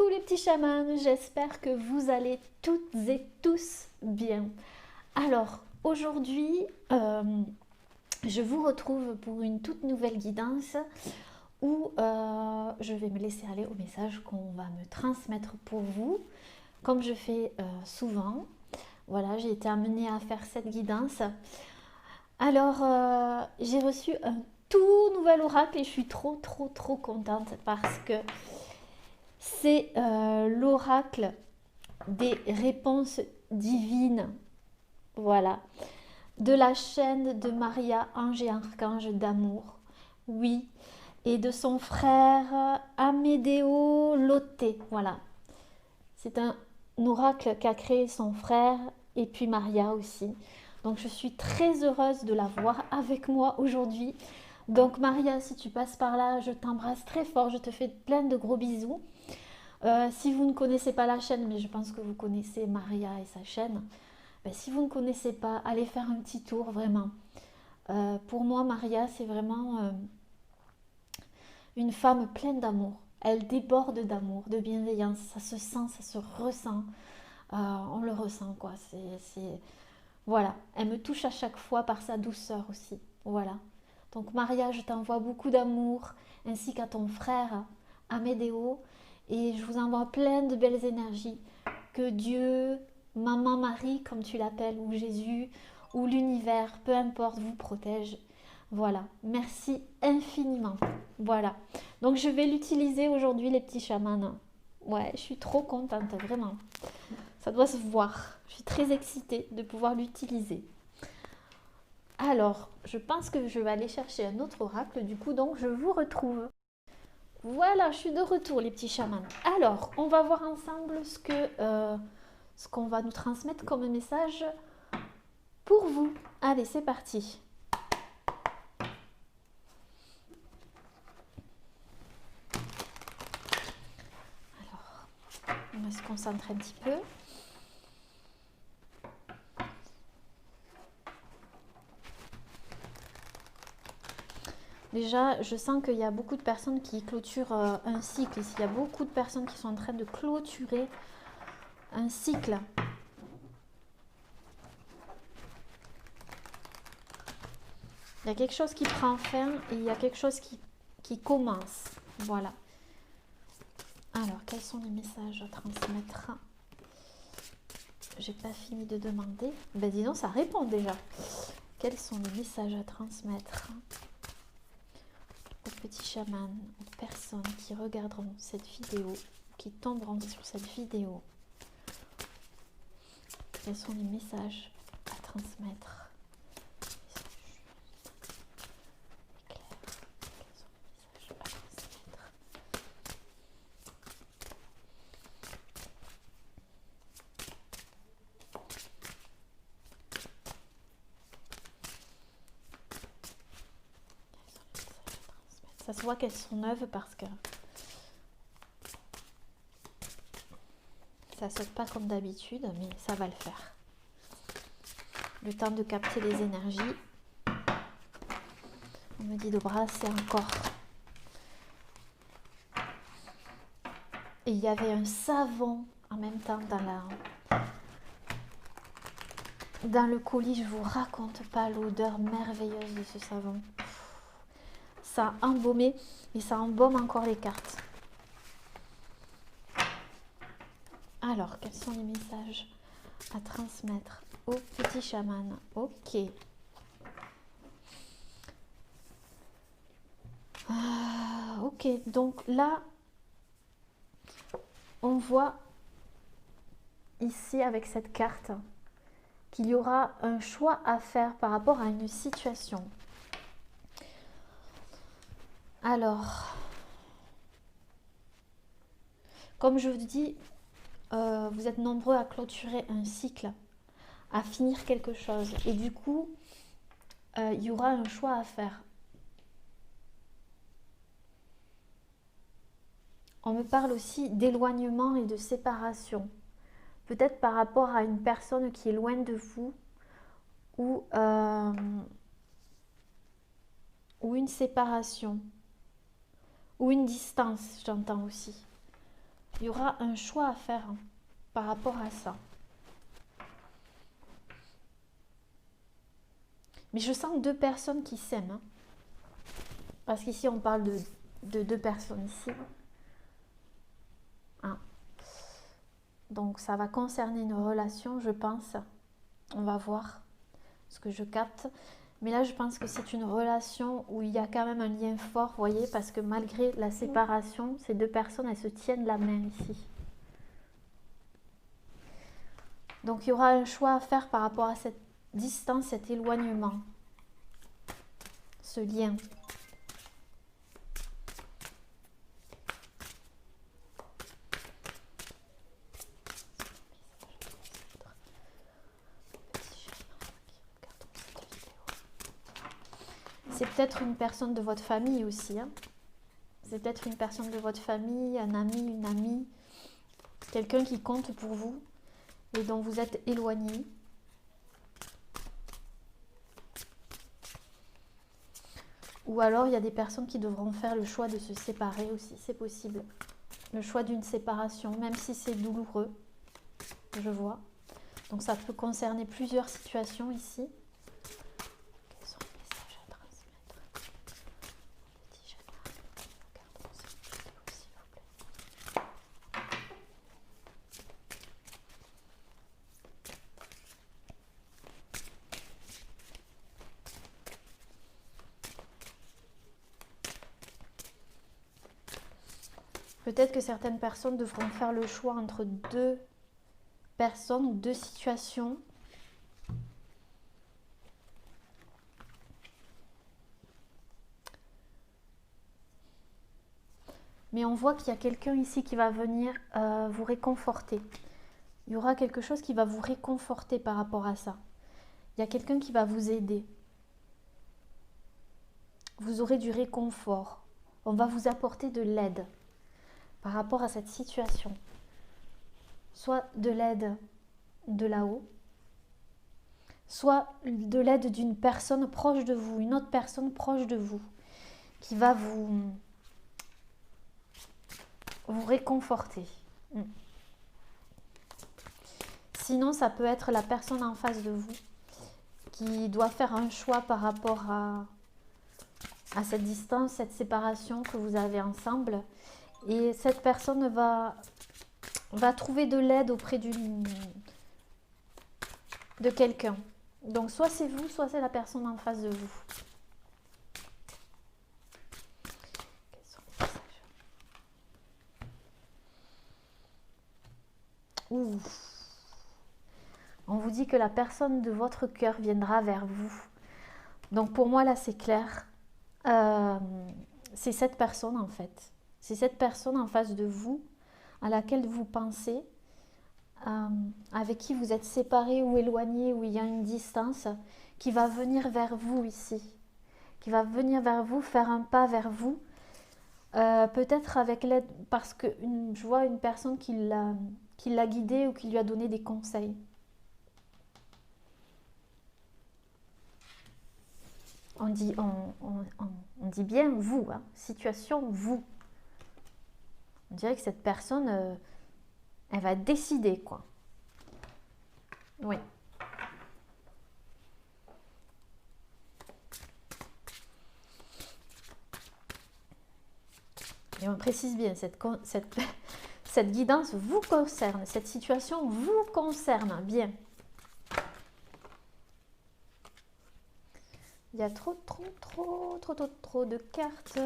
Coucou les petits chamans, j'espère que vous allez toutes et tous bien. Alors aujourd'hui, je vous retrouve pour une toute nouvelle guidance où je vais me laisser aller au message qu'on va me transmettre pour vous, comme je fais souvent. Voilà, j'ai été amenée à faire cette guidance. Alors, j'ai reçu un tout nouvel oracle et je suis trop contente parce que c'est l'oracle des réponses divines, voilà, de la chaîne de Maria, ange et archange d'amour, oui, et de son frère Amédéo Loté, voilà. C'est un oracle qu'a créé son frère et puis Maria aussi. Donc je suis très heureuse de l'avoir avec moi aujourd'hui. Donc Maria, si tu passes par là, je t'embrasse très fort, je te fais plein de gros bisous. Si vous ne connaissez pas la chaîne, mais je pense que vous connaissez Maria et sa chaîne, ben, si vous ne connaissez pas, allez faire un petit tour vraiment. Pour moi, Maria, c'est vraiment une femme pleine d'amour. Elle déborde d'amour, de bienveillance. Ça se sent, ça se ressent. On le ressent, quoi. Voilà. Elle me touche à chaque fois par sa douceur aussi. Voilà. Donc Maria, je t'envoie beaucoup d'amour, ainsi qu'à ton frère Amédéo. Et je vous envoie plein de belles énergies. Que Dieu, Maman Marie, comme tu l'appelles, ou Jésus, ou l'univers, peu importe, vous protège. Voilà, merci infiniment. Voilà, donc je vais l'utiliser aujourd'hui, les petits chamans. Ouais, je suis trop contente, vraiment. Ça doit se voir. Je suis très excitée de pouvoir l'utiliser. Alors, je pense que je vais aller chercher un autre oracle, du coup, donc je vous retrouve. Voilà, je suis de retour, les petits chamans. Alors, on va voir ensemble ce qu'on va nous transmettre comme message pour vous. Allez, c'est parti. Alors, on va se concentrer un petit peu. Déjà, je sens qu'il y a beaucoup de personnes qui clôturent un cycle. Il y a beaucoup de personnes qui sont en train de clôturer un cycle. Il y a quelque chose qui prend fin et il y a quelque chose qui commence. Voilà. Alors, quels sont les messages à transmettre? J'ai pas fini de demander. Ben dis donc, ça répond déjà. Quels sont les messages à transmettre aux petits chamans, aux personnes qui regarderont cette vidéo, qui tomberont sur cette vidéo? Quels sont les messages à transmettre? Ça se voit qu'elles sont neuves parce que ça saute pas comme d'habitude, mais ça va le faire. Le temps de capter les énergies. On me dit de brasser encore. Et il y avait un savon en même temps dans le colis. Je vous raconte pas l'odeur merveilleuse de ce savon. Ça a embaumé et ça embaume encore les cartes. Alors, quels sont les messages à transmettre aux petits chamans? Ok. Ok, donc là, on voit ici avec cette carte qu'il y aura un choix à faire par rapport à une situation. Alors, comme je vous dis, vous êtes nombreux à clôturer un cycle, à finir quelque chose. Et du coup, il y aura un choix à faire. On me parle aussi d'éloignement et de séparation. Peut-être par rapport à une personne qui est loin de vous ou une séparation ou une distance, j'entends aussi. Il y aura un choix à faire par rapport à ça. Mais je sens deux personnes qui s'aiment. Hein. Parce qu'ici, on parle de deux personnes ici. Hein. Donc, ça va concerner une relation, je pense. On va voir ce que je capte. Mais là, je pense que c'est une relation où il y a quand même un lien fort, vous voyez, parce que malgré la séparation, ces deux personnes, elles se tiennent la main ici. Donc, il y aura un choix à faire par rapport à cette distance, cet éloignement, ce lien. C'est peut-être une personne de votre famille aussi. Hein. C'est peut-être une personne de votre famille, un ami, une amie, quelqu'un qui compte pour vous et dont vous êtes éloigné. Ou alors il y a des personnes qui devront faire le choix de se séparer aussi, c'est possible. Le choix d'une séparation, même si c'est douloureux, je vois. Donc ça peut concerner plusieurs situations ici. Quels sont les messages à transmettre? Regardons cette vidéo, s'il vous plaît. Peut-être que certaines personnes devront faire le choix entre deux personnes ou deux situations. Mais on voit qu'il y a quelqu'un ici qui va venir vous réconforter. Il y aura quelque chose qui va vous réconforter par rapport à ça. Il y a quelqu'un qui va vous aider. Vous aurez du réconfort. On va vous apporter de l'aide par rapport à cette situation. Soit de l'aide de là-haut, soit de l'aide d'une personne proche de vous, une autre personne proche de vous, qui va vous réconforter. Sinon, ça peut être la personne en face de vous qui doit faire un choix par rapport à cette distance, cette séparation que vous avez ensemble. Et cette personne va trouver de l'aide auprès de quelqu'un. Donc, soit c'est vous, soit c'est la personne en face de vous. Quels sont les messages? Ouh. On vous dit que la personne de votre cœur viendra vers vous. Donc, pour moi, là, c'est clair. C'est cette personne, en fait. C'est cette personne en face de vous, à laquelle vous pensez, avec qui vous êtes séparés ou éloignés, où il y a une distance, qui va venir vers vous ici, qui va venir vers vous, faire un pas vers vous, peut-être avec l'aide, parce que je vois une personne qui l'a guidé ou qui lui a donné des conseils. On dit bien vous, hein, situation vous. On dirait que cette personne, elle va décider, quoi. Oui. Et on précise bien, cette guidance vous concerne, cette situation vous concerne bien. Il y a trop de cartes.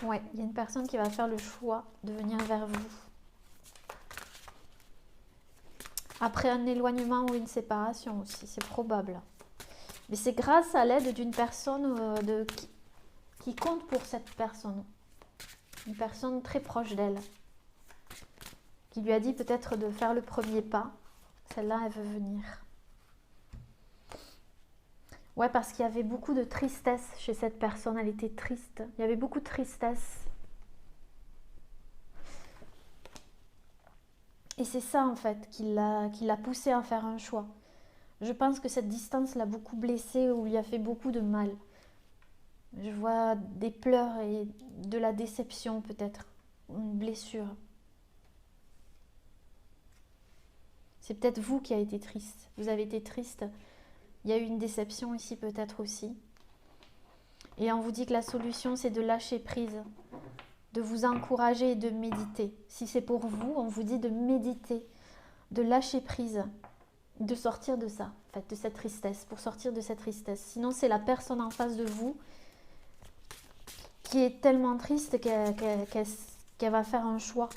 Ouais, il y a une personne qui va faire le choix de venir vers vous. Après un éloignement ou une séparation aussi, c'est probable. Mais c'est grâce à l'aide d'une personne qui compte pour cette personne. Une personne très proche d'elle. Qui lui a dit peut-être de faire le premier pas. Celle-là, elle veut venir. Ouais, parce qu'il y avait beaucoup de tristesse chez cette personne. Elle était triste. Il y avait beaucoup de tristesse. Et c'est ça, en fait, qui l'a poussé à faire un choix. Je pense que cette distance l'a beaucoup blessée ou lui a fait beaucoup de mal. Je vois des pleurs et de la déception peut-être, une blessure. C'est peut-être vous qui avez été triste. Vous avez été triste. Il y a eu une déception ici peut-être aussi. Et on vous dit que la solution, c'est de lâcher prise, de vous encourager et de méditer. Si c'est pour vous, on vous dit de méditer, de lâcher prise, de sortir de ça, en fait, de cette tristesse, pour sortir de cette tristesse. Sinon, c'est la personne en face de vous qui est tellement triste qu'elle va faire un choix.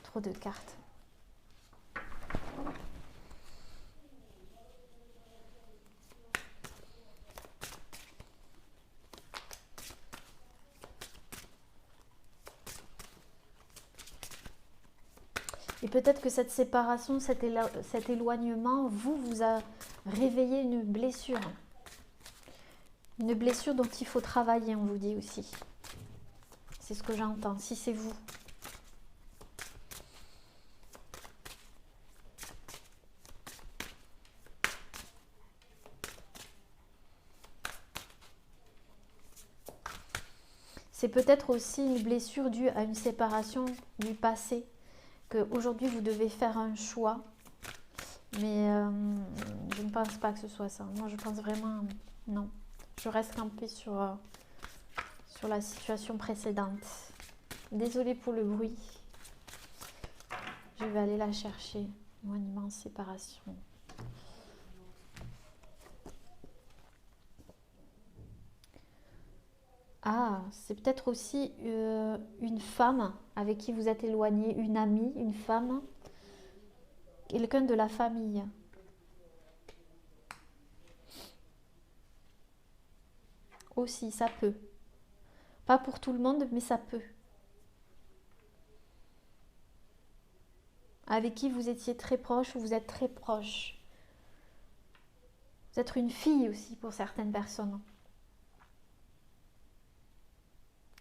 Trop de cartes. Et peut-être que cette séparation, cet éloignement, vous a réveillé une blessure. Une blessure dont il faut travailler, on vous dit aussi. C'est ce que j'entends, si c'est vous. C'est peut-être aussi une blessure due à une séparation du passé, qu'aujourd'hui vous devez faire un choix. Mais je ne pense pas que ce soit ça. Moi, je pense vraiment, non. Je reste campée sur la situation précédente. Désolée pour le bruit. Je vais aller la chercher. Éloignement, séparation. Ah, c'est peut-être aussi une femme avec qui vous êtes éloigné, une amie, une femme, quelqu'un de la famille. Aussi, ça peut. Pas pour tout le monde, mais ça peut. Avec qui vous étiez très proche ou vous êtes très proche. Vous êtes une fille aussi pour certaines personnes.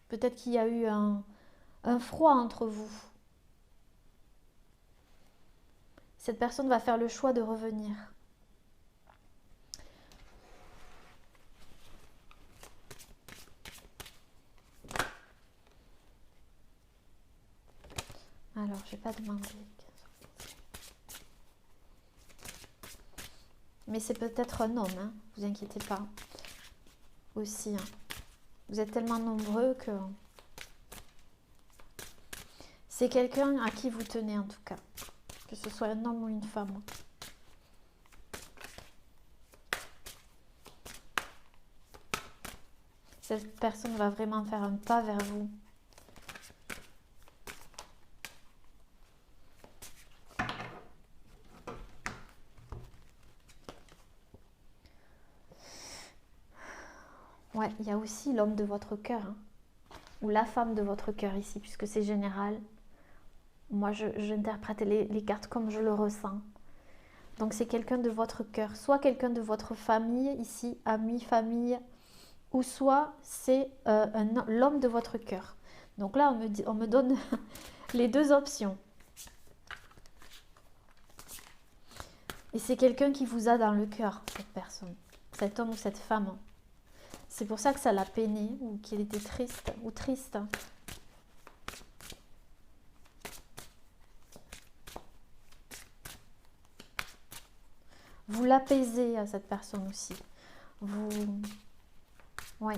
Peut-être qu'il y a eu un froid entre vous. Cette personne va faire le choix de revenir. Alors, je vais pas demander. Mais c'est peut-être un homme, hein, vous inquiétez pas. Aussi, hein. Vous êtes tellement nombreux que... C'est quelqu'un à qui vous tenez en tout cas. Que ce soit un homme ou une femme. Cette personne va vraiment faire un pas vers vous. Ouais, il y a aussi l'homme de votre cœur. Hein, ou la femme de votre cœur ici, puisque c'est général. Moi, j'interprète les cartes comme je le ressens. Donc, c'est quelqu'un de votre cœur. Soit quelqu'un de votre famille, ici, ami, famille, ou soit c'est l'homme de votre cœur. Donc là, on me donne les deux options. Et c'est quelqu'un qui vous a dans le cœur, cette personne, cet homme ou cette femme. C'est pour ça que ça l'a peiné ou qu'il était triste ou triste. Vous l'apaisez à cette personne aussi. Vous... Oui.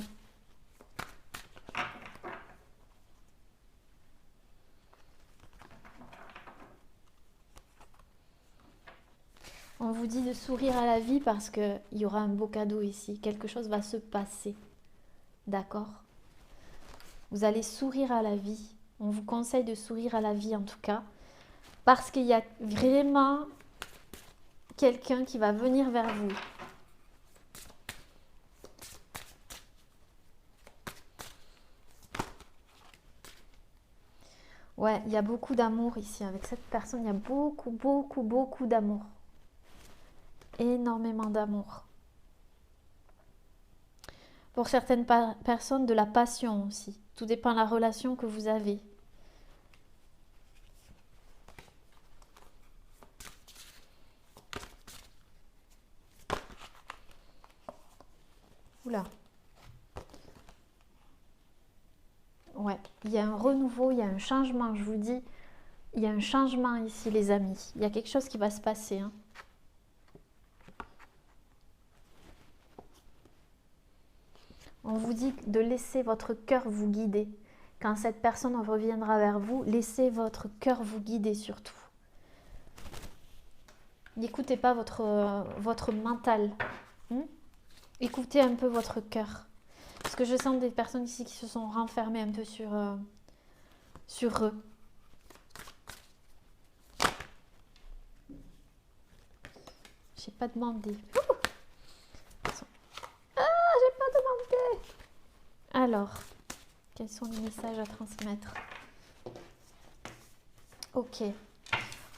On vous dit de sourire à la vie parce qu'il y aura un beau cadeau ici. Quelque chose va se passer. D'accord? Vous allez sourire à la vie. On vous conseille de sourire à la vie en tout cas. Parce qu'il y a vraiment quelqu'un qui va venir vers vous. Ouais, il y a beaucoup d'amour ici. Avec cette personne, il y a beaucoup, beaucoup, beaucoup d'amour. Énormément d'amour. Pour certaines personnes, de la passion aussi. Tout dépend de la relation que vous avez. Oula. Ouais, il y a un renouveau, il y a un changement, je vous dis. Il y a un changement ici, les amis. Il y a quelque chose qui va se passer, hein. On vous dit de laisser votre cœur vous guider. Quand cette personne reviendra vers vous, laissez votre cœur vous guider surtout. N'écoutez pas votre mental. Écoutez un peu votre cœur. Parce que je sens des personnes ici qui se sont renfermées un peu sur eux. J'ai pas demandé. J'ai pas demandé. Alors, quels sont les messages à transmettre? Ok.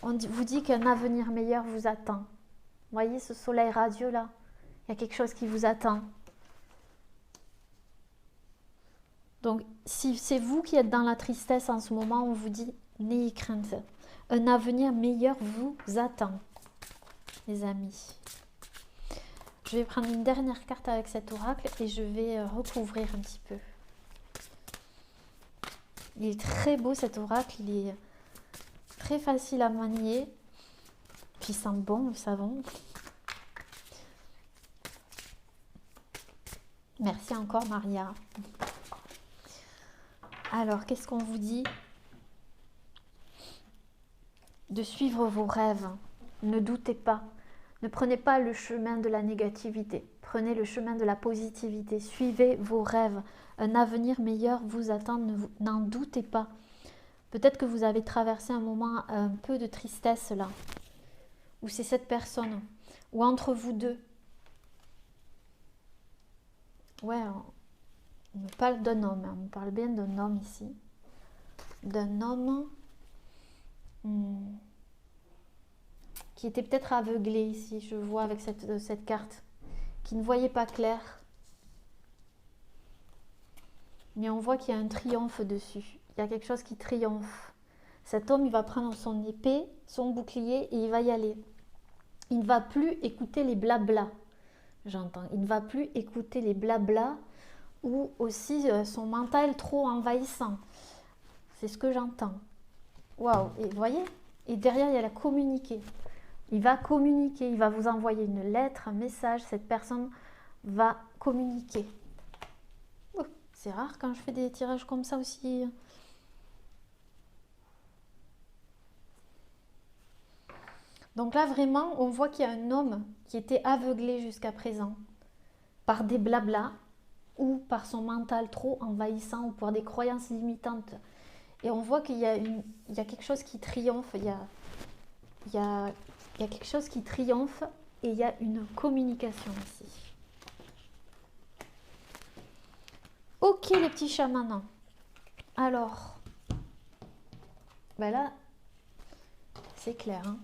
Vous dit qu'un avenir meilleur vous attend. Voyez ce soleil radieux là? Il y a quelque chose qui vous attend. Donc, si c'est vous qui êtes dans la tristesse en ce moment, on vous dit, n'ayez crainte. Un avenir meilleur vous attend, les amis. Je vais prendre une dernière carte avec cet oracle et je vais recouvrir un petit peu. Il est très beau cet oracle, il est très facile à manier. Puis il sent bon le savon. Merci encore Maria. Alors, qu'est-ce qu'on vous dit? De suivre vos rêves. Ne doutez pas. Ne prenez pas le chemin de la négativité. Prenez le chemin de la positivité. Suivez vos rêves. Un avenir meilleur vous attend. N'en doutez pas. Peut-être que vous avez traversé un moment un peu de tristesse là. Ou c'est cette personne. Ou entre vous deux. Ouais, on me parle d'un homme. On me parle bien d'un homme ici. D'un homme qui était peut-être aveuglé ici, je vois avec cette carte, qui ne voyait pas clair. Mais on voit qu'il y a un triomphe dessus. Il y a quelque chose qui triomphe. Cet homme, il va prendre son épée, son bouclier et il va y aller. Il ne va plus écouter les blablas, j'entends. Il ne va plus écouter les blablas ou aussi son mental trop envahissant. C'est ce que j'entends. Waouh, et vous voyez? Et derrière, il y a la communiquer. Il va communiquer, il va vous envoyer une lettre, un message. Cette personne va communiquer. Oh, c'est rare quand je fais des tirages comme ça aussi. Donc là, vraiment, on voit qu'il y a un homme qui était aveuglé jusqu'à présent par des blablas ou par son mental trop envahissant ou par des croyances limitantes. Et on voit qu'il y a quelque chose qui triomphe, il y a quelque chose qui triomphe et il y a une communication ici. Ok les petits chamans. Alors, ben là, c'est clair. Hein.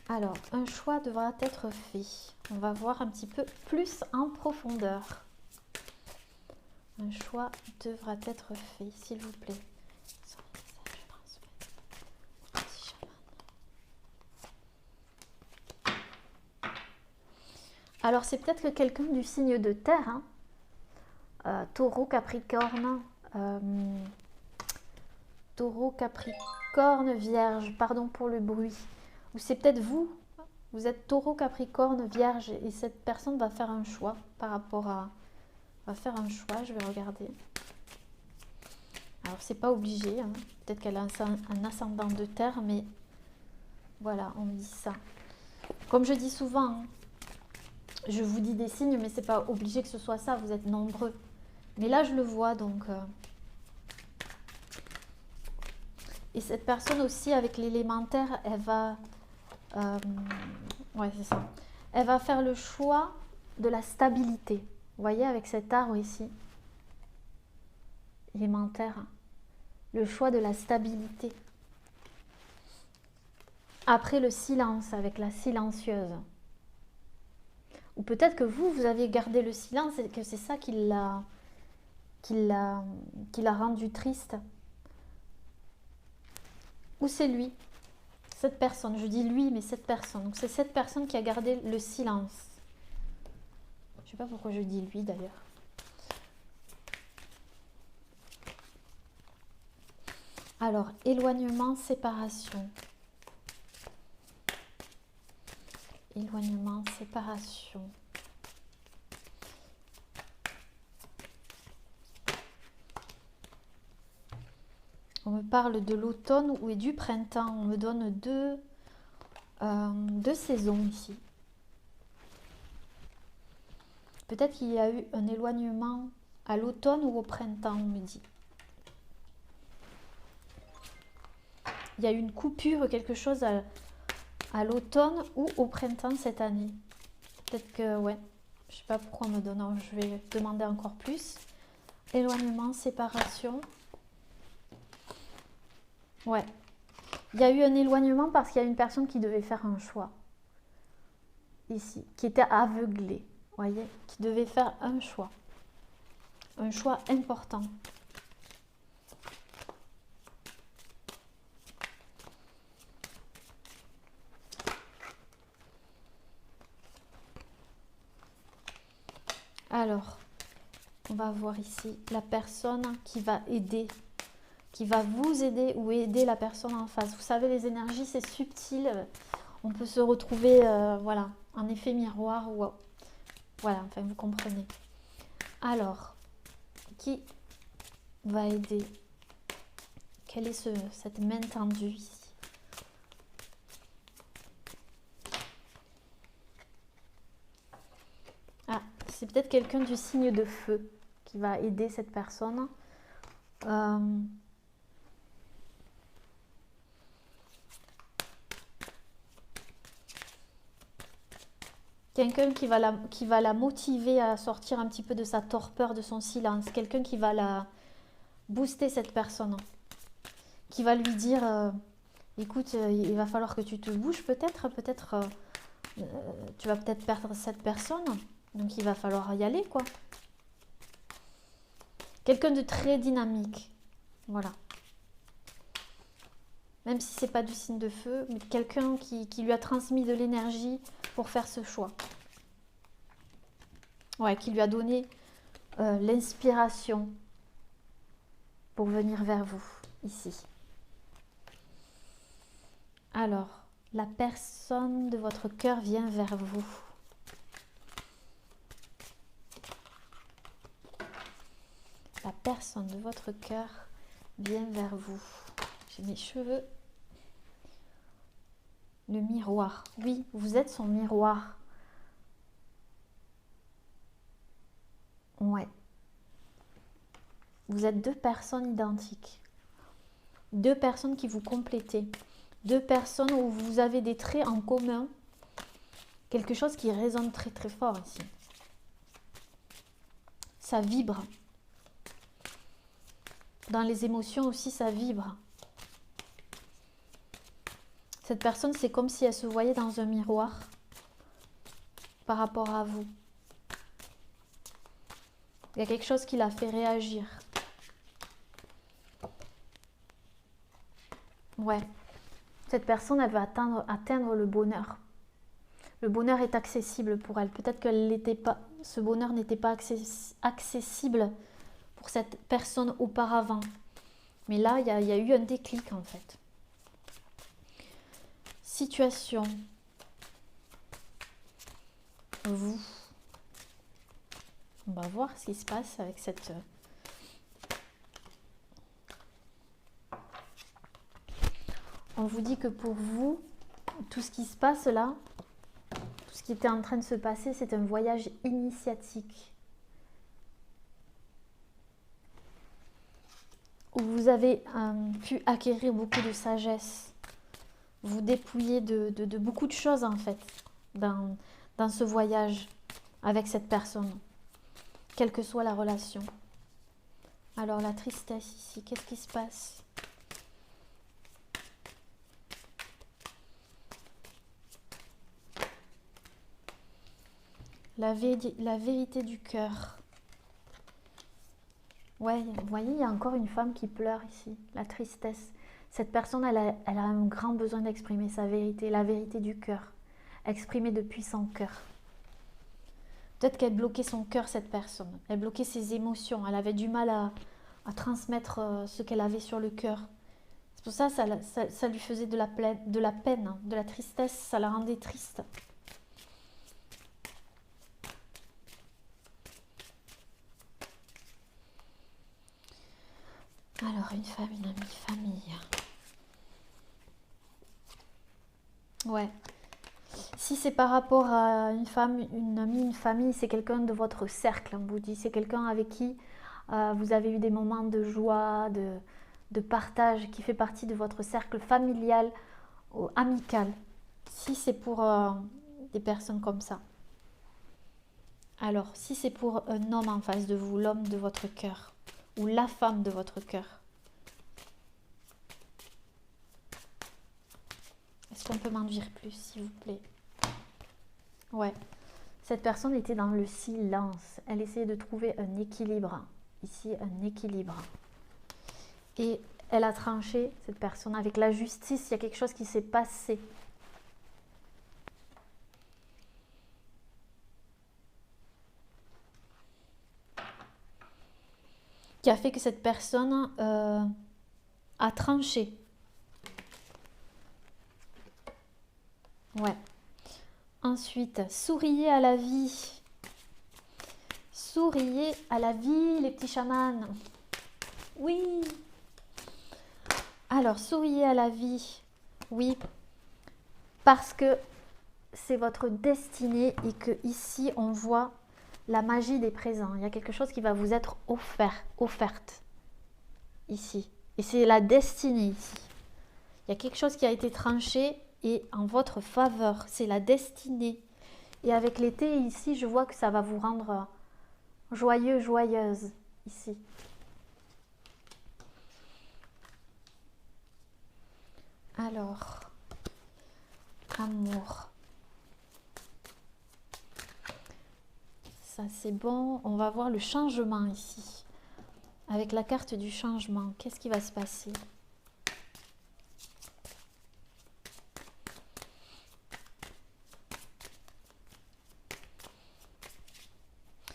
Alors, un choix devra être fait. On va voir un petit peu plus en profondeur. Un choix devra être fait, s'il vous plaît. Alors, c'est peut-être que quelqu'un du signe de terre, hein, taureau, capricorne, taureau, capricorne, vierge, pardon pour le bruit. Ou c'est peut-être vous, vous êtes taureau, capricorne, vierge, et cette personne va faire un choix par rapport à... va faire un choix, je vais regarder. Alors, c'est pas obligé, hein. Peut-être qu'elle a un ascendant de terre, mais voilà, on me dit ça. Comme je dis souvent, hein, je vous dis des signes, mais c'est pas obligé que ce soit ça, vous êtes nombreux. Mais là, je le vois, donc... Et cette personne aussi, avec l'élémentaire, elle va... ouais, c'est ça. Elle va faire le choix de la stabilité. Vous voyez, avec cet arbre ici, élémentaire, le choix de la stabilité. Après le silence, avec la silencieuse. Ou peut-être que vous avez gardé le silence et que c'est ça qui l'a rendu triste. Ou c'est lui, cette personne. Je dis lui, mais cette personne. Donc c'est cette personne qui a gardé le silence. Je ne sais pas pourquoi je dis lui d'ailleurs. Alors, éloignement, séparation. Éloignement, séparation. On me parle de l'automne ou du printemps. On me donne deux saisons ici. Peut-être qu'il y a eu un éloignement à l'automne ou au printemps, on me dit. Il y a eu une coupure, quelque chose à l'automne ou au printemps cette année. Peut-être que, ouais, je sais pas pourquoi on me donne, non, je vais demander encore plus. Éloignement, séparation. Ouais. Il y a eu un éloignement parce qu'il y a une personne qui devait faire un choix. Ici, qui était aveuglée, voyez, qui devait faire un choix. Un choix important. Alors, on va voir ici la personne qui va aider, qui va vous aider ou aider la personne en face. Vous savez, les énergies, c'est subtil. On peut se retrouver, voilà, en effet miroir ou... Voilà, enfin, vous comprenez. Alors, qui va aider? Quelle est cette main tendue ici? Ah, c'est peut-être quelqu'un du signe de feu qui va aider cette personne. Quelqu'un qui va la motiver à sortir un petit peu de sa torpeur, de son silence. Quelqu'un qui va la booster, cette personne. Qui va lui dire, écoute, il va falloir que tu te bouges peut-être. Peut-être tu vas peut-être perdre cette personne. Donc il va falloir y aller, quoi. Quelqu'un de très dynamique. Voilà. Même si c'est pas du signe de feu, mais quelqu'un qui lui a transmis de l'énergie pour faire ce choix. Ouais, qui lui a donné l'inspiration pour venir vers vous, ici. Alors, la personne de votre cœur vient vers vous. La personne de votre cœur vient vers vous. J'ai mes cheveux. Le miroir. Oui, vous êtes son miroir. Ouais. Vous êtes deux personnes identiques. Deux personnes qui vous complétez. Deux personnes où vous avez des traits en commun. Quelque chose qui résonne très très fort ici. Ça vibre. Dans les émotions aussi, ça vibre. Cette personne, c'est comme si elle se voyait dans un miroir par rapport à vous. Il y a quelque chose qui l'a fait réagir. Ouais. Cette personne, elle veut atteindre le bonheur. Le bonheur est accessible pour elle. Peut-être que ce bonheur n'était pas accessible pour cette personne auparavant. Mais là, il y a eu un déclic en fait. Situation. Vous. On va voir ce qui se passe avec cette... On vous dit que pour vous, tout ce qui se passe là, tout ce qui était en train de se passer, c'est un voyage initiatique. Où vous avez pu acquérir beaucoup de sagesse. Vous dépouiller de beaucoup de choses en fait, dans ce voyage avec cette personne. Quelle que soit la relation. Alors la tristesse ici, qu'est-ce qui se passe? la vérité du cœur. Ouais, vous voyez, il y a encore une femme qui pleure ici, la tristesse. Cette personne, elle a un grand besoin d'exprimer sa vérité, la vérité du cœur, exprimée depuis son cœur. Peut-être qu'elle bloquait son cœur, cette personne. Elle bloquait ses émotions. Elle avait du mal à transmettre ce qu'elle avait sur le cœur. C'est pour ça que ça lui faisait de la peine, de la tristesse. Ça la rendait triste. Alors, une femme, une amie, famille. Ouais. Si c'est par rapport à une femme, une amie, une famille, c'est quelqu'un de votre cercle, on vous dit. C'est quelqu'un avec qui vous avez eu des moments de joie, de partage, qui fait partie de votre cercle familial ou amical. Si c'est pour des personnes comme ça. Alors, si c'est pour un homme en face de vous, l'homme de votre cœur, ou la femme de votre cœur, est-ce qu'on peut m'en dire plus, s'il vous plaît? Ouais. Cette personne était dans le silence. Elle essayait de trouver un équilibre. Ici, un équilibre. Et elle a tranché, cette personne, avec la justice. Il y a quelque chose qui s'est passé. Qui a fait que cette personne a tranché. Ouais. Ensuite, souriez à la vie. Souriez à la vie, les petits chamans. Oui. Alors, souriez à la vie. Oui. Parce que c'est votre destinée et que ici, on voit la magie des présents. Il y a quelque chose qui va vous être offerte. Ici. Et c'est la destinée ici. Il y a quelque chose qui a été tranché et en votre faveur. C'est la destinée. Et avec l'été ici, je vois que ça va vous rendre joyeux, joyeuse ici. Alors, amour. Ça c'est bon. On va voir le changement ici. Avec la carte du changement, qu'est-ce qui va se passer ?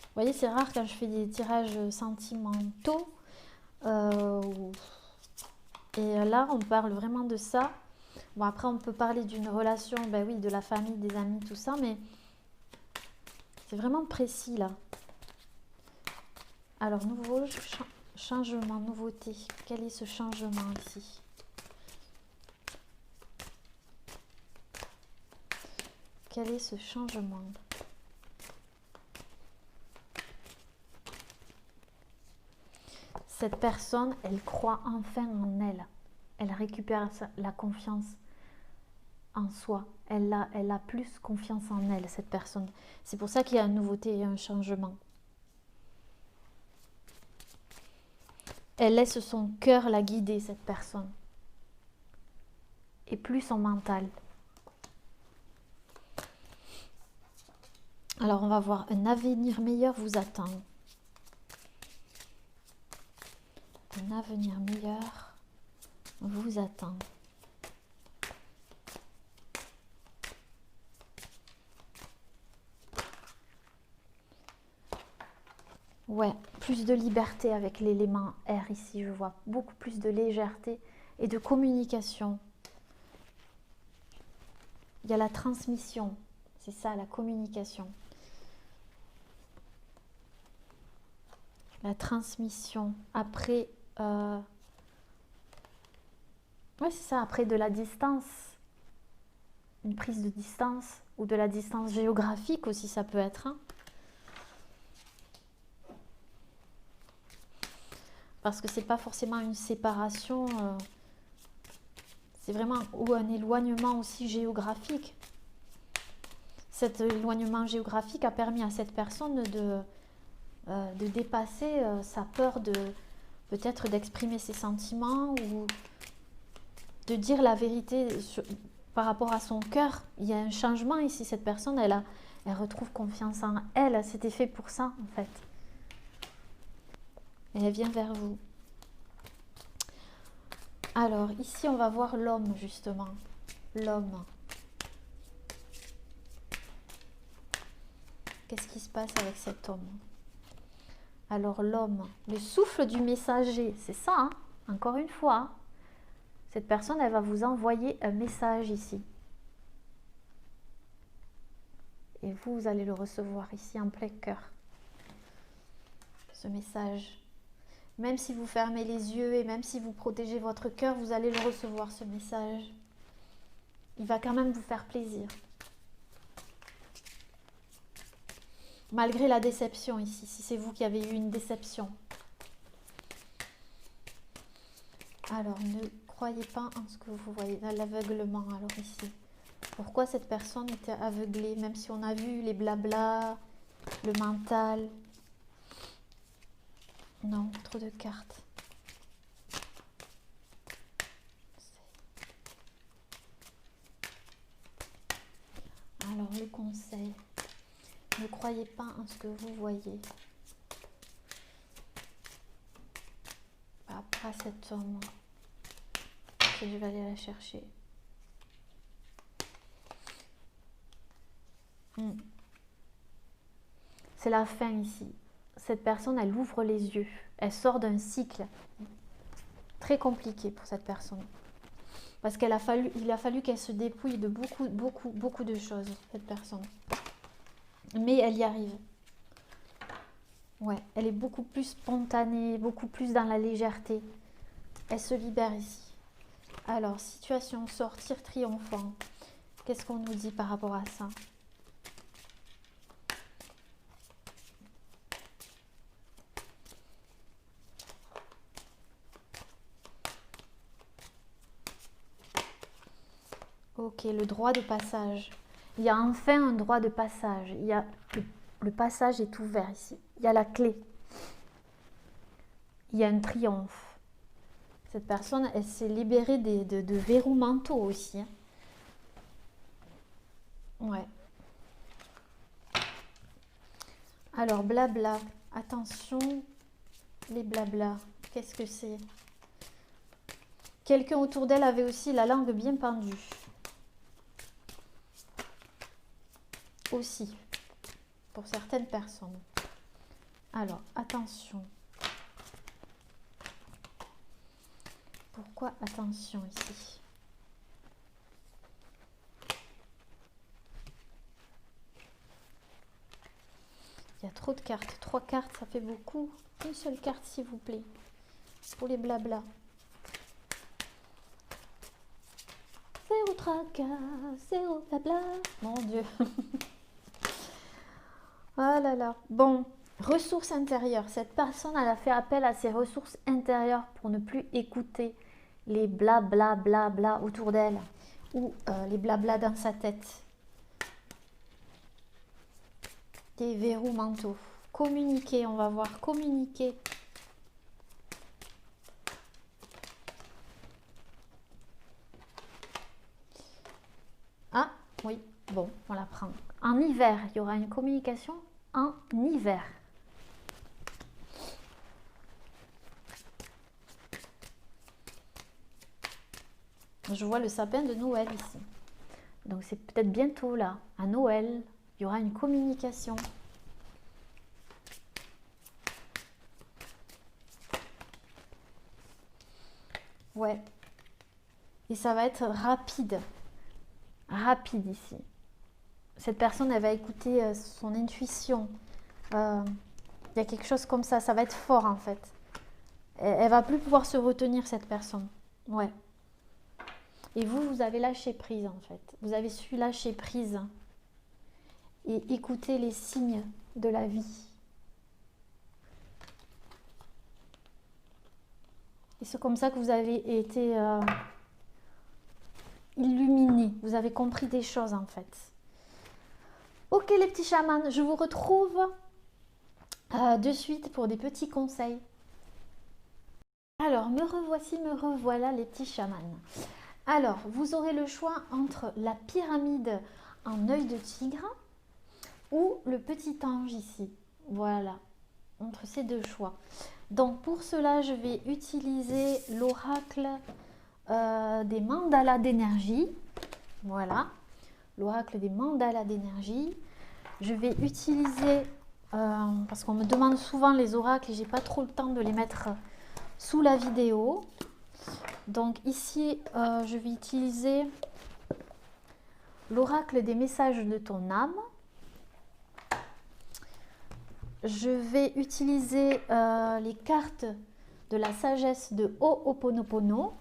Vous voyez, c'est rare quand je fais des tirages sentimentaux. Et là, on parle vraiment de ça. Bon, après, on peut parler d'une relation, ben oui, de la famille, des amis, tout ça, mais c'est vraiment précis, là. Alors, nouveau changement, nouveauté. Quel est ce changement ici ? Quel est ce changement ? Cette personne, elle croit enfin en elle. Elle récupère la confiance en soi. Elle a plus confiance en elle, cette personne. C'est pour ça qu'il y a une nouveauté et un changement. Elle laisse son cœur la guider, cette personne. Et plus son mental. Alors, on va voir. Un avenir meilleur vous attend. Un avenir meilleur vous attend. Ouais, plus de liberté avec l'élément R ici, je vois beaucoup plus de légèreté et de communication. Il y a la transmission, c'est ça, la communication. La transmission, après... ouais, c'est ça, après de la distance, une prise de distance ou de la distance géographique aussi, ça peut être. Hein. Parce que c'est pas forcément une séparation, c'est vraiment ou un éloignement aussi géographique. Cet éloignement géographique a permis à cette personne de dépasser sa peur de peut-être d'exprimer ses sentiments ou de dire la vérité par rapport à son cœur. Il y a un changement ici. Cette personne, Elle retrouve confiance en elle. C'était fait pour ça, en fait. Et elle vient vers vous. Alors, ici, on va voir l'homme, justement. L'homme. Qu'est-ce qui se passe avec cet homme? Alors, l'homme, le souffle du messager, c'est ça, hein? Encore une fois. Hein. Cette personne, elle va vous envoyer un message ici. Et vous, vous allez le recevoir ici en plein cœur. Ce message. Même si vous fermez les yeux et même si vous protégez votre cœur, vous allez le recevoir, ce message. Il va quand même vous faire plaisir. Malgré la déception ici, si c'est vous qui avez eu une déception. Alors, ne croyez pas en ce que vous voyez, dans l'aveuglement, alors ici. Pourquoi cette personne était aveuglée, même si on a vu les blablas, le mental. Non, trop de cartes. Alors, le conseil. Ne croyez pas en ce que vous voyez. Par rapport à cet homme. Ok, je vais aller la chercher. C'est la fin ici. Cette personne, elle ouvre les yeux. Elle sort d'un cycle très compliqué pour cette personne. Parce qu'il a fallu qu'elle se dépouille de beaucoup de choses, cette personne. Mais elle y arrive. Ouais, elle est beaucoup plus spontanée, beaucoup plus dans la légèreté. Elle se libère ici. Alors, situation, sortir triomphant. Qu'est-ce qu'on nous dit par rapport à ça? Ok, le droit de passage. Il y a enfin un droit de passage. Il y a, le passage est ouvert ici. Il y a la clé. Il y a un triomphe. Cette personne, elle s'est libérée de verrous mentaux aussi. Hein. Ouais. Alors, blabla. Attention, les blabla. Qu'est-ce que c'est? Quelqu'un autour d'elle avait aussi la langue bien pendue. Aussi, pour certaines personnes. Alors, attention. Pourquoi attention ici? Il y a trop de cartes. 3 cartes, ça fait beaucoup. Une seule carte, s'il vous plaît. Pour les blabla. Zéro tracas, zéro blabla. Mon Dieu. Oh là là. Bon, ressources intérieures. Cette personne, elle a fait appel à ses ressources intérieures pour ne plus écouter les blabla blabla autour d'elle ou les blabla dans sa tête. Des verrous mentaux. Communiquer, on va voir. Communiquer. Ah, oui. Bon, on la prend. En hiver, il y aura une communication en hiver. Je vois le sapin de Noël ici. Donc c'est peut-être bientôt là, à Noël, il y aura une communication. Ouais. Et ça va être rapide. Rapide ici. Cette personne, elle va écouter son intuition. Il y a quelque chose comme ça. Ça va être fort en fait. Elle va plus pouvoir se retenir, cette personne. Ouais. Et vous, vous avez lâché prise en fait. Vous avez su lâcher prise. Et écouter les signes de la vie. Et c'est comme ça que vous avez été illuminé. Vous avez compris des choses en fait. Ok les petits chamans, je vous retrouve de suite pour des petits conseils. Alors, me revoici, me revoilà les petits chamans. Alors, vous aurez le choix entre la pyramide en œil de tigre ou le petit ange ici. Voilà, entre ces deux choix. Donc pour cela, je vais utiliser l'oracle des mandalas d'énergie. Voilà, l'oracle des mandalas d'énergie. Je vais utiliser, parce qu'on me demande souvent les oracles et j'ai pas trop le temps de les mettre sous la vidéo. Donc ici, je vais utiliser l'oracle des messages de ton âme. Je vais utiliser les cartes de la sagesse de Ho'oponopono.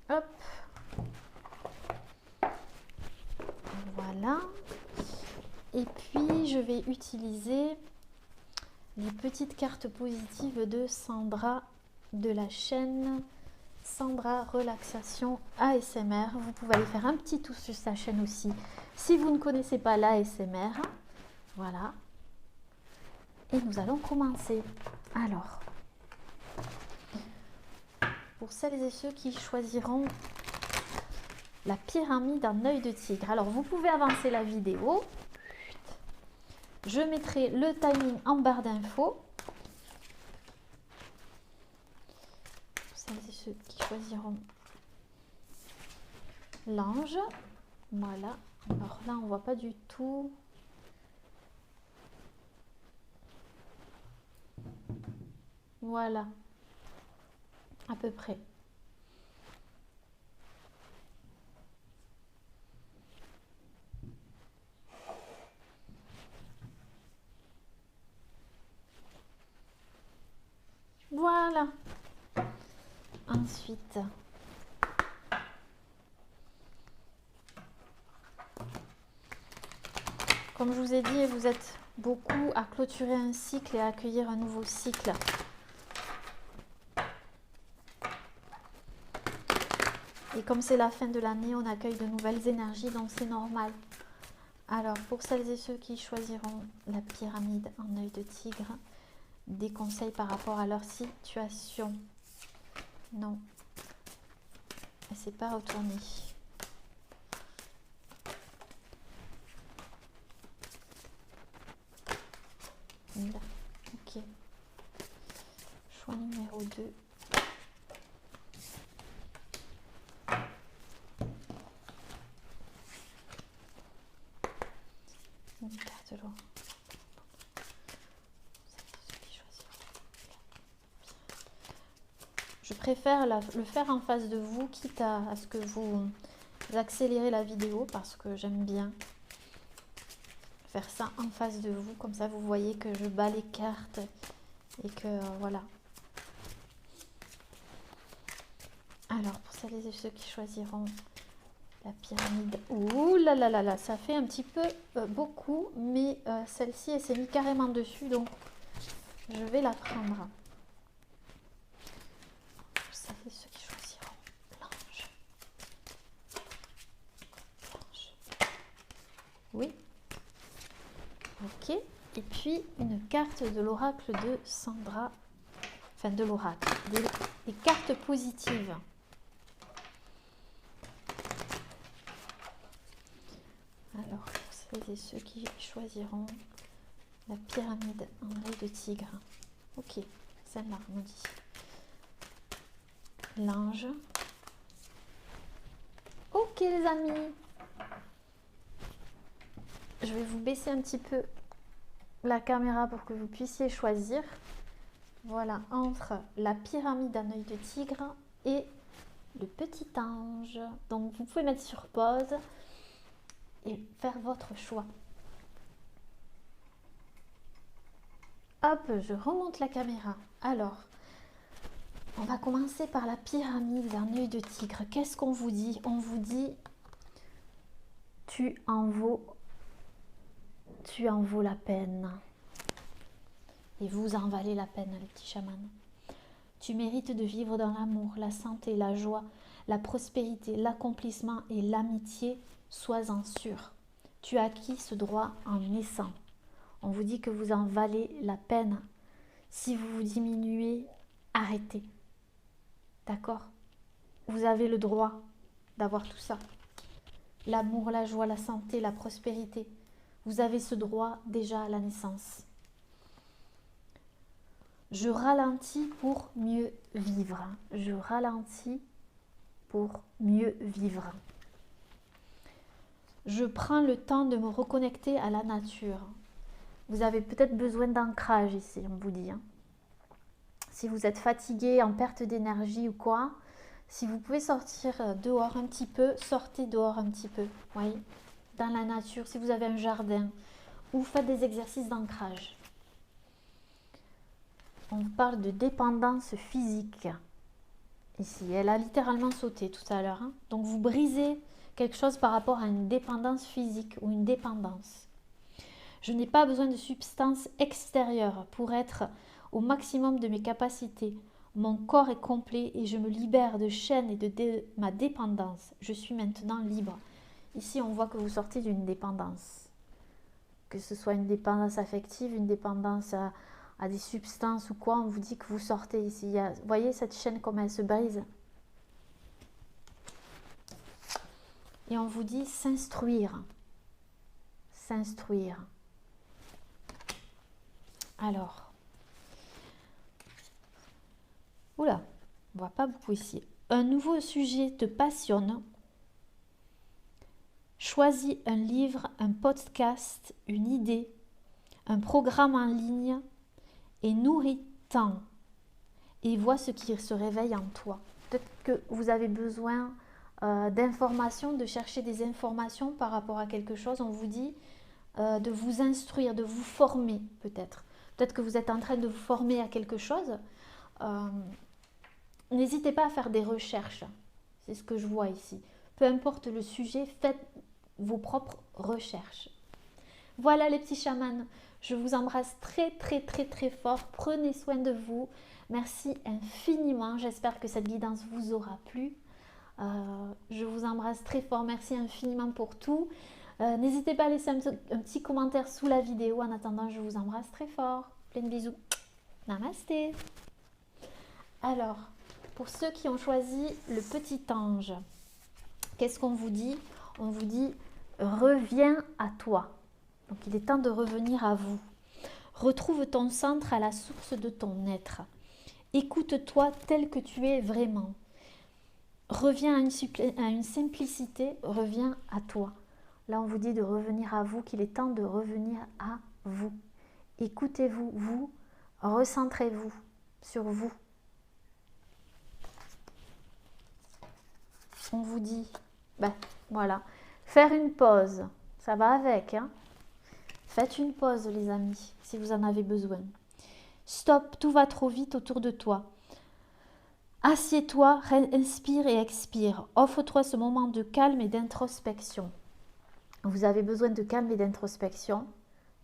Hop. Voilà. Et puis, je vais utiliser les petites cartes positives de Sandra de la chaîne Sandra Relaxation ASMR. Vous pouvez aller faire un petit tour sur sa chaîne aussi si vous ne connaissez pas l'ASMR. Voilà. Et nous allons commencer. Alors, pour celles et ceux qui choisiront la pyramide en œil de tigre. Alors, vous pouvez avancer la vidéo. Je mettrai le timing en barre d'infos. Pour celles et ceux qui choisiront l'ange. Voilà. Alors là, on ne voit pas du tout. Voilà. À peu près. Voilà. Ensuite, comme je vous ai dit, vous êtes beaucoup à clôturer un cycle et à accueillir un nouveau cycle. Et comme c'est la fin de l'année, on accueille de nouvelles énergies, donc c'est normal. Alors, pour celles et ceux qui choisiront la pyramide en œil de tigre, des conseils par rapport à leur situation. Non, elle ne s'est pas retournée. Là. Ok. Choix numéro 2. Une carte de l'eau. Je préfère le faire en face de vous, quitte à ce que vous accélérez la vidéo, parce que j'aime bien faire ça en face de vous. Comme ça, vous voyez que je bats les cartes et que voilà. Alors, pour celles et ceux qui choisiront la pyramide, ouh là là là là, ça fait un petit peu beaucoup, mais celle-ci, elle s'est mise carrément dessus, donc je vais la prendre. Pour celles et ceux qui choisiront l'ange. Oui. Ok. Et puis, une carte de l'oracle de Sandra, enfin de l'oracle, des cartes positives. Alors, pour celles et ceux qui choisiront la pyramide en œil de tigre. Ok, celle-là, on me dit. L'ange. Ok, les amis. Je vais vous baisser un petit peu la caméra pour que vous puissiez choisir. Voilà, entre la pyramide en œil de tigre et le petit ange. Donc, vous pouvez mettre sur pause et faire votre choix. Hop, je remonte la caméra. Alors, on va commencer par la pyramide en œil de tigre. Qu'est-ce qu'on vous dit? On vous dit, tu en vaux la peine. Et vous en valez la peine, le petit chaman. Tu mérites de vivre dans l'amour, la santé, la joie, la prospérité, l'accomplissement et l'amitié. Sois-en sûr. Tu as acquis ce droit en naissant. On vous dit que vous en valez la peine. Si vous vous diminuez, arrêtez. D'accord? vous avez le droit d'avoir tout ça. L'amour, la joie, la santé, la prospérité. Vous avez ce droit déjà à la naissance. Je ralentis pour mieux vivre. Je ralentis pour mieux vivre. Je prends le temps de me reconnecter à la nature. Vous avez peut-être besoin d'ancrage ici, on vous dit. Si vous êtes fatigué, en perte d'énergie ou quoi, si vous pouvez sortir dehors un petit peu, sortez dehors un petit peu. Voyez, dans la nature, si vous avez un jardin, ou faites des exercices d'ancrage. On parle de dépendance physique. Ici, elle a littéralement sauté tout à l'heure. Donc vous brisez quelque chose par rapport à une dépendance physique ou une dépendance. Je n'ai pas besoin de substances extérieures pour être au maximum de mes capacités. Mon corps est complet et je me libère de chaînes et de ma dépendance. Je suis maintenant libre. Ici, on voit que vous sortez d'une dépendance. Que ce soit une dépendance affective, une dépendance à des substances ou quoi, on vous dit que vous sortez ici. Vous voyez cette chaîne comme elle se brise. Et on vous dit s'instruire. S'instruire. Alors. Oula, on voit pas beaucoup ici. Un nouveau sujet te passionne. Choisis un livre, un podcast, une idée, un programme en ligne et nourris-t'en. Et vois ce qui se réveille en toi. Peut-être que vous avez besoin d'informations, de chercher des informations par rapport à quelque chose. On vous dit de vous instruire, de vous former peut-être. Peut-être que vous êtes en train de vous former à quelque chose. N'hésitez pas à faire des recherches. C'est ce que je vois ici. Peu importe le sujet, faites vos propres recherches. Voilà les petits chamans. Je vous embrasse très très très très fort. Prenez soin de vous. Merci infiniment. J'espère que cette guidance vous aura plu. Je vous embrasse très fort. Merci infiniment pour tout. N'hésitez pas à laisser un petit commentaire sous la vidéo. En attendant, je vous embrasse très fort. Plein de bisous. Namasté. Alors, pour ceux qui ont choisi le petit ange, qu'est-ce qu'on vous dit? On vous dit reviens à toi. Donc il est temps de revenir à vous. Retrouve ton centre à la source de ton être. Écoute-toi tel que tu es vraiment. Reviens à une simplicité, reviens à toi. Là, on vous dit de revenir à vous, qu'il est temps de revenir à vous. Écoutez-vous, vous, recentrez-vous sur vous. On vous dit, voilà, faire une pause, ça va avec. Faites une pause, les amis, si vous en avez besoin. Stop, tout va trop vite autour de toi. Assieds-toi, inspire et expire. Offre-toi ce moment de calme et d'introspection. Vous avez besoin de calme et d'introspection,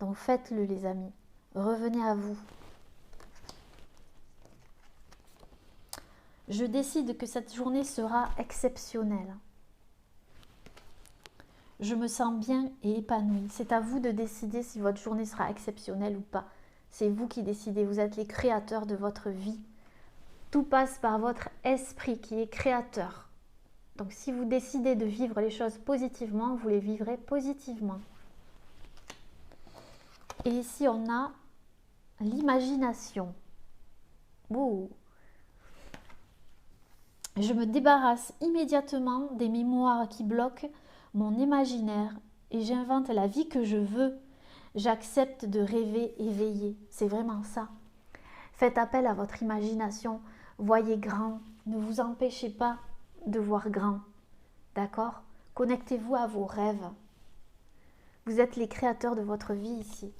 donc faites-le, les amis. Revenez à vous. Je décide que cette journée sera exceptionnelle. Je me sens bien et épanouie. C'est à vous de décider si votre journée sera exceptionnelle ou pas. C'est vous qui décidez. Vous êtes les créateurs de votre vie. Tout passe par votre esprit qui est créateur. Donc si vous décidez de vivre les choses positivement, vous les vivrez positivement. Et ici, on a l'imagination. Ouh. Je me débarrasse immédiatement des mémoires qui bloquent mon imaginaire et j'invente la vie que je veux. J'accepte de rêver éveillé. C'est vraiment ça. Faites appel à votre imagination. Voyez grand. Ne vous empêchez pas de voir grand. D'accord? Connectez-vous à vos rêves. Vous êtes les créateurs de votre vie ici.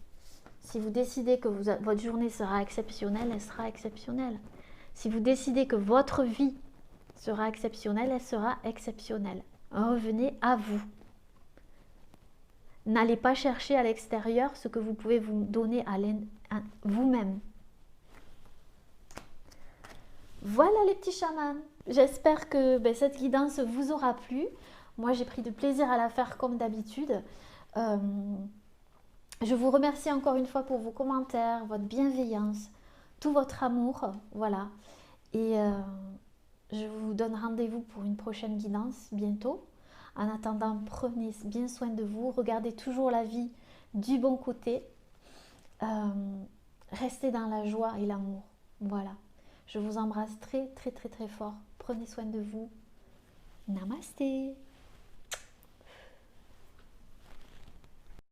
Si vous décidez que votre journée sera exceptionnelle, elle sera exceptionnelle. Si vous décidez que votre vie sera exceptionnelle, elle sera exceptionnelle. Revenez à vous. N'allez pas chercher à l'extérieur ce que vous pouvez vous donner à vous-même. Voilà les petits chamans. J'espère que cette guidance vous aura plu. Moi, j'ai pris de plaisir à la faire comme d'habitude. Je vous remercie encore une fois pour vos commentaires, votre bienveillance, tout votre amour. Voilà. Et je vous donne rendez-vous pour une prochaine guidance bientôt. En attendant, prenez bien soin de vous. Regardez toujours la vie du bon côté. Restez dans la joie et l'amour. Voilà. Je vous embrasse très très très très fort. Prenez soin de vous. Namasté.